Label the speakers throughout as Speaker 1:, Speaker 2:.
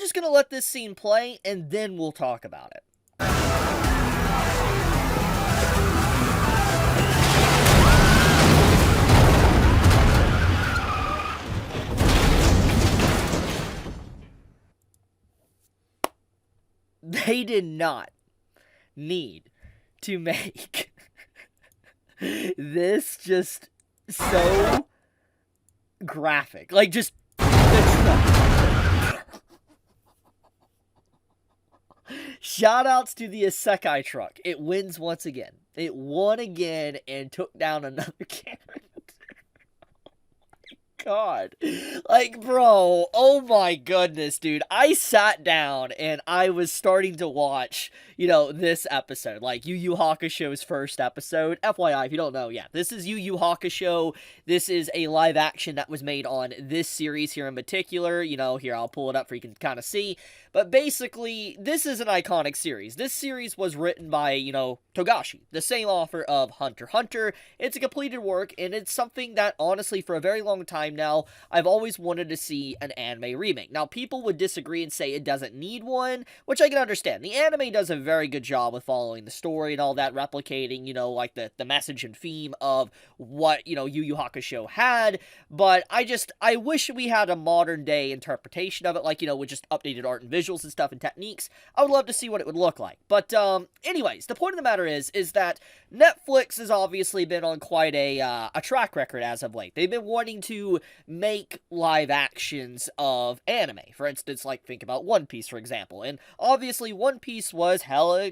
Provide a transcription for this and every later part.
Speaker 1: just gonna let this scene play, and then we'll talk about it. They did not need to make this just so graphic. Like, just Shoutouts to the Isekai Truck. It wins once again. It won again and took down another character. God. Like, bro, oh my goodness, dude. I sat down and I was starting to watch, this episode. Like, Yu Yu Hakusho's first episode. FYI, if you don't know, yeah, this is Yu Yu Hakusho. This is a live action that was made on this series here in particular. Here, I'll pull it up for you can kind of see. But basically, this is an iconic series. This series was written by, Togashi, the same author of Hunter x Hunter. It's a completed work, and it's something that, honestly, for a very long time now, I've always wanted to see an anime remake. Now, people would disagree and say it doesn't need one, which I can understand. The anime does a very good job with following the story and all that, replicating, like the message and theme of what, Yu Yu Hakusho had, but I wish we had a modern-day interpretation of it, like, with just updated art and visuals and stuff and techniques. I would love to see what it would look like. But, anyways, the point of the matter is that Netflix has obviously been on quite a track record as of late. They've been wanting to make live actions of anime. For instance, like, think about One Piece, for example. And obviously, One Piece was hella,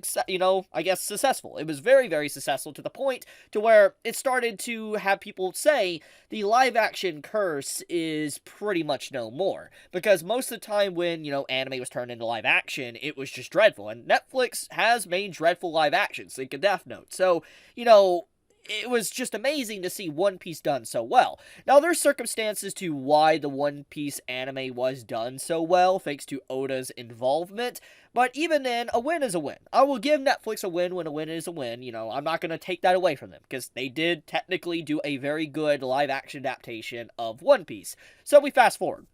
Speaker 1: I guess, successful. It was very, very successful to the point to where it started to have people say the live action curse is pretty much no more. Because most of the time when, anime was turned into live action, it was just dreadful. And Netflix has made dreadful live actions, think of Death Note. So, it was just amazing to see One Piece done so well. Now, there's circumstances to why the One Piece anime was done so well, thanks to Oda's involvement, but even then, a win is a win. I will give Netflix a win when a win is a win. I'm not going to take that away from them, because they did technically do a very good live-action adaptation of One Piece. So we fast forward.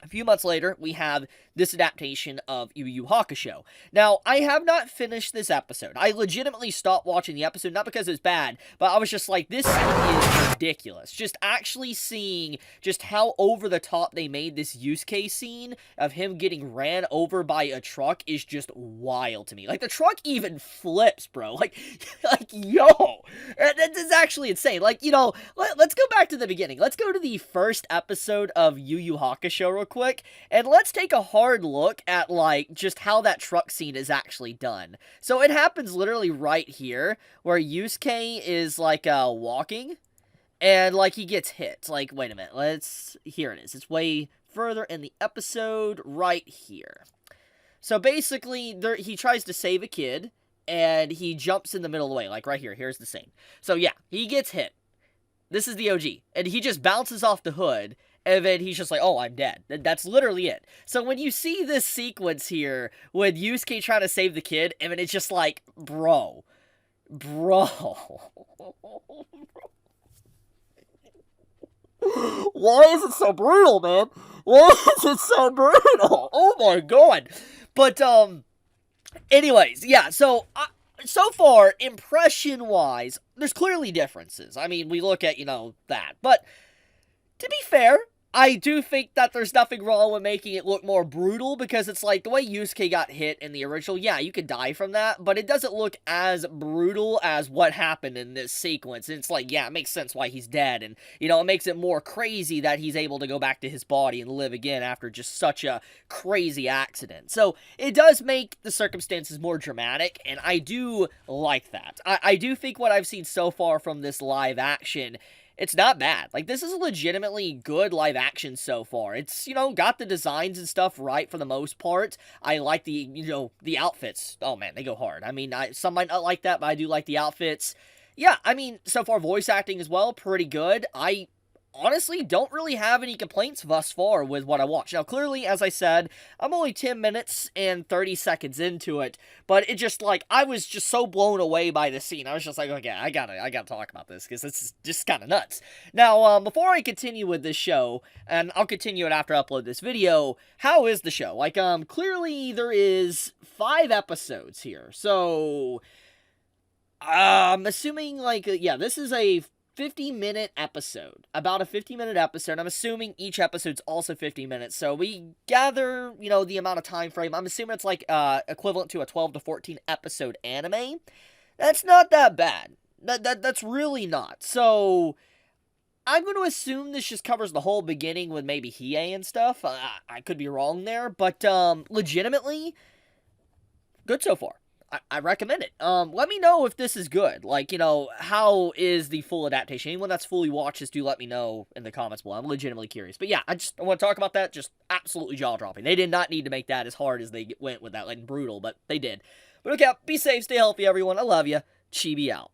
Speaker 1: A few months later, we have this adaptation of Yu Yu Hakusho. Now, I have not finished this episode. I legitimately stopped watching the episode, not because it's bad, but I was just like, this scene is ridiculous. Just actually seeing just how over the top they made this Yusuke scene of him getting ran over by a truck is just wild to me. Like, the truck even flips, bro. Like yo, that is actually insane. Like, let's go back to the beginning. Let's go to the first episode of Yu Yu Hakusho real quick, and let's take a hard look at, like, just how that truck scene is actually done. So it happens literally right here, where Yusuke is, like, walking, and, like, he gets hit. Like, wait a minute, here it is. It's way further in the episode, right here. So basically, he tries to save a kid, and he jumps in the middle of the way, like right here. Here's the scene. So yeah, he gets hit. This is the OG, and he just bounces off the hood, and then he's just like, oh, I'm dead. That's literally it. So when you see this sequence here with Yusuke trying to save the kid, and then it's just like, bro. Why is it so brutal, man? Why is it so brutal? Oh my god. But, anyways, yeah, so far, impression-wise, there's clearly differences. I mean, we look at, that. But, to be fair, I do think that there's nothing wrong with making it look more brutal, because it's like, the way Yusuke got hit in the original, yeah, you could die from that, but it doesn't look as brutal as what happened in this sequence. And it's like, yeah, it makes sense why he's dead, and, it makes it more crazy that he's able to go back to his body and live again after just such a crazy accident. So, it does make the circumstances more dramatic, and I do like that. I do think what I've seen so far from this live action, it's not bad. Like, this is a legitimately good live action so far. It's, got the designs and stuff right for the most part. I like the, the outfits. Oh, man, they go hard. I mean, some might not like that, but I do like the outfits. Yeah, I mean, so far, voice acting as well, pretty good. I honestly don't really have any complaints thus far with what I watched. Now, clearly, as I said, I'm only 10 minutes and 30 seconds into it, but it just, like, I was just so blown away by the scene. I was just like, okay, I gotta talk about this, because this is just kind of nuts. Now, before I continue with this show, and I'll continue it after I upload this video, how is the show? Like, clearly there is 5 episodes here, so I'm assuming, like, yeah, this is a 50-minute episode. About a 50-minute episode. I'm assuming each episode's also 50 minutes. So we gather, the amount of time frame. I'm assuming it's like equivalent to a 12 to 14 episode anime. That's not that bad. That's really not. So I'm going to assume this just covers the whole beginning with maybe Hiei and stuff. I could be wrong there, but legitimately good so far. I recommend it. Let me know if this is good. Like, how is the full adaptation? Anyone that's fully watched this, do let me know in the comments below. I'm legitimately curious. But yeah, I want to talk about that. Just absolutely jaw-dropping. They did not need to make that as hard as they went with that, like, brutal, but they did. But okay, be safe, stay healthy, everyone. I love you. Chibi out.